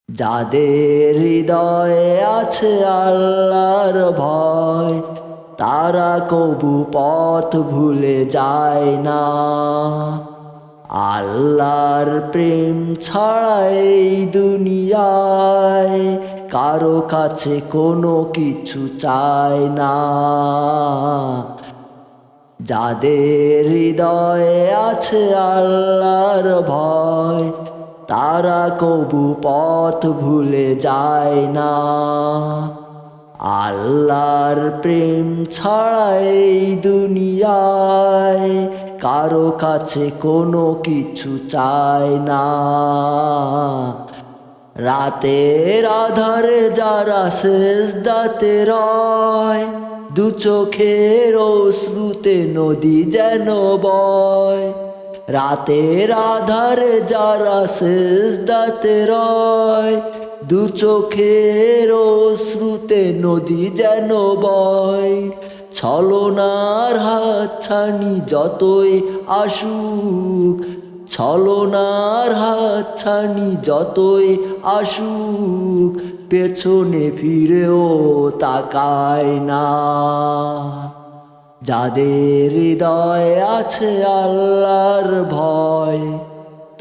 যাদের হৃদয়ে আছে আল্লাহর ভয়, তারা কবু পথ ভুলে যায় না। আল্লাহর প্রেম ছাড়া এই দুনিয়ায় কারো কাছে কোনো কিছু চায় না। যাদের হৃদয়ে আছে আল্লাহর ভয়, তারা কবু পথ ভুলে যায় না। আল্লাহর প্রেম ছাড়া এই দুনিয়ায় কারো কাছে কোনো কিছু চায় না। রাতের আধারে যারা সেজদাতে রয়, দু চোখের অশ্রুতে নদী যেন বয়। রাতের আধারে যারা সেজদাতে রয়, দু চোখের অশ্রুতে নদী যেন বয়। ছলনার হাতছানি যতই আসুক, ছলনার হাতছানি যতই আসুক, পেছনে ফিরেও তাকায় না। যাদের হৃদয়ে আছে আল্লাহর ভয়,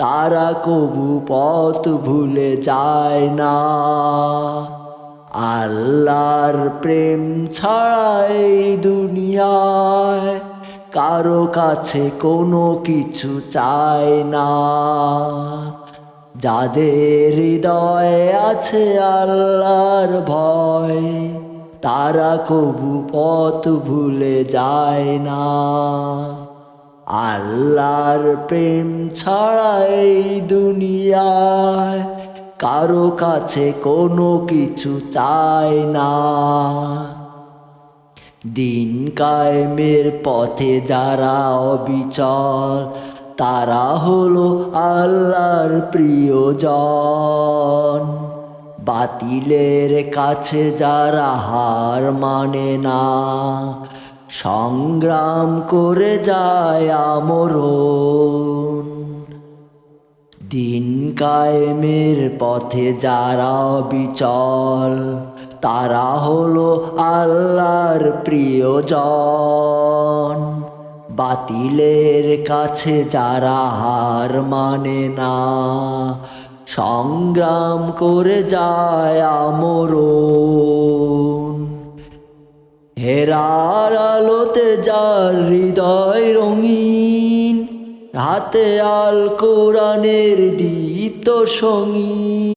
তারা কবু পথ ভুলে যায় না। আল্লাহর প্রেম ছাড়া এই দুনিয়ায় কারো কাছে কোনো কিছু চায় না। যাদের হৃদয়ে আছে আল্লাহর ভয়, তারা কবু পথ ভুলে যায় না। আল্লাহর প্রেম ছাড়া এই দুনিয়ায় কারো কাছে কোনো কিছু চায় না। দিন কায়েমের পথে যারা অবিচল, তারা হলো আল্লাহর প্রিয়জন। বাতিলের কাছে যারা হার মানে না, সংগ্রাম করে যায় আমরণ। দিন কায়েমের পথে যারা অবিচল, তারা হলো আল্লাহর প্রিয়জন। বাতিলের কাছে যারা হার মানে না, সংগ্রাম করে যায় আমরণ। হেরার আলোতে যার হৃদয় রঙিন, হাতে আল কোরআনের দীপ্ত সঙ্গী।